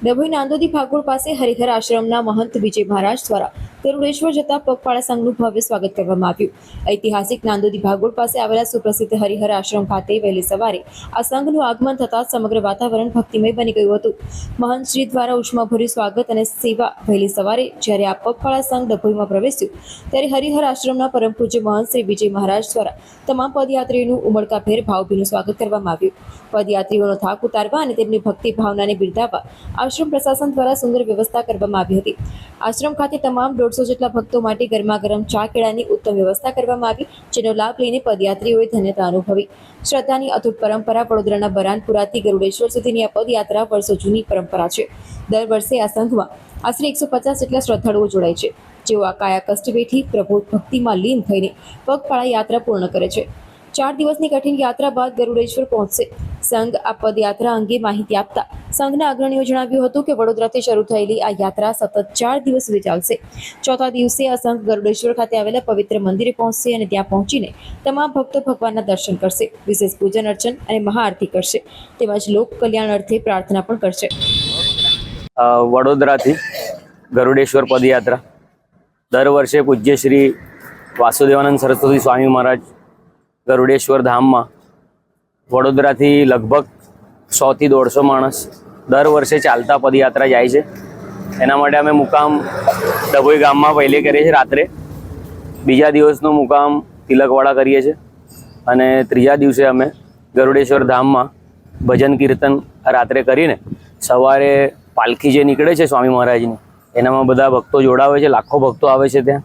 ડભોઈ નાંદોદી ભાગોળ પાસે હરિહર આશ્રમના મહંત વિજય મહારાજ દ્વારા ગરુડેશ્વર જતા પગપાળા સંઘનું ભવ્ય સ્વાગત કરવામાં આવ્યું. ઐતિહાસિક નાંદોદી ભાગોળ પાસે આવેલા સુપ્રસિદ્ધ હરિહર આશ્રમ ખાતે વહેલી સવારે આ સંઘનું આગમન થતાં સમગ્ર વાતાવરણ ભક્તિમય બની ગયું હતું. મહંત શ્રી દ્વારા ઉષ્માભર્યું સ્વાગત અને સેવા. વહેલી સવારે જ્યારે આ પગપાળા સંઘ ડભોઈમાં પ્રવેશ્યું ત્યારે હરિહર આશ્રમના પરમ પૂજ્ય મહંત શ્રી વિજય મહારાજ દ્વારા તમામ પદયાત્રીઓનું ઉમળકાભેર ભાવભીનું સ્વાગત કરવામાં આવ્યું. પદયાત્રીઓનો થાક ઉતારવા અને તેમની ભક્તિ ભાવનાને બિરદાવવા આશ્રમ પ્રશાસન દ્વારા સુંદર વ્યવસ્થા કરવામાં આવી હતી. આશ્રમ ખાતે તમામ 150 જેટલા ભક્તો માટે ગરમા ગરમ ચા કેળાની ઉત્તમ વ્યવસ્થા કરવામાં આવી, જેનો લાભ લઈને પદયાત્રીઓએ ધન્યતા અનુભવી. શ્રદ્ધાની અતૂટ પરંપરા. વડોદરાના બરાનપુરાથી ગરુડેશ્વર સુધીની આ પદયાત્રા વર્ષો જૂની પરંપરા છે. દર વર્ષે આ સંઘમાં આશરે 150 જેટલા શ્રદ્ધાળુઓ જોડાય છે, જેઓ આ કાયા કષ્ટ વેઠી પ્રભુ ભક્તિમાં લીન થઈને પગપાળા યાત્રા પૂર્ણ કરે છે. 4 દિવસની કઠિન યાત્રા બાદ ગરુડેશ્વર પહોંચશે. સંઘ આ પદયાત્રા અંગે માહિતી આપતા સંઘના અગ્રણીઓ જણાવ્યું હતું કે વડોદરાથી શરૂ થયેલી આ યાત્રા સતત 4 દિવસ સુધી ચાલશે. ચોથા દિવસે આ સંઘ ગરુડેશ્વર ખાતે આવેલા પવિત્ર મંદિરે પહોંચશે અને ત્યાં પહોંચીને તમામ ભક્તો ભગવાનના દર્શન કરશે, વિશેષ પૂજન અર્ચન અને મહાઆરતી કરશે, તેમજ લોક કલ્યાણ અર્થે પ્રાર્થના પણ કરશે. વડોદરાથી ગરુડેશ્વર પદયાત્રા દર વર્ષે પૂજ્ય શ્રી વાસુદેવાનંદ સરસ્વતી સ્વામી મહારાજ ગરુડેશ્વર ધામમાં વડોદરાથી લગભગ 100 થી 150 માણસ દર વર્ષે ચાલતા પદયાત્રા જાય છે. એના માટે અમે મુકામ ડભોઈ ગામમાં પહેલે કરીએ છીએ રાત્રે. બીજા દિવસનો મુકામ તિલકવાડા કરીએ છીએ અને ત્રીજા દિવસે અમે ગરુડેશ્વર ધામમાં ભજન કીર્તન રાત્રે કરીને સવારે પાલખી જે નીકળે છે સ્વામી મહારાજની, એનામાં બધા ભક્તો જોડાવે છે. લાખો ભક્તો આવે છે ત્યાં.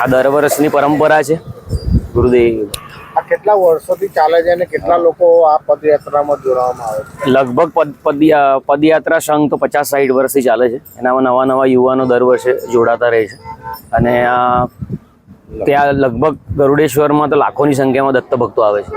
આ દર વર્ષની પરંપરા છે. ગુરુદેવ. આ કેટલા વર્ષોથી ચાલે છે અને કેટલા લોકો આ પદયાત્રામાં જોડાવામાં આવે છે? લગભગ પદયાત્રા સંઘ તો 50-60 વર્ષથી ચાલે છે. એનામાં નવા નવા યુવાનો દર વર્ષે જોડાતા રહે છે. અને ત્યાં લગભગ ગરુડેશ્વરમાં તો લાખોની સંખ્યામાં દત્ત ભક્તો આવે છે.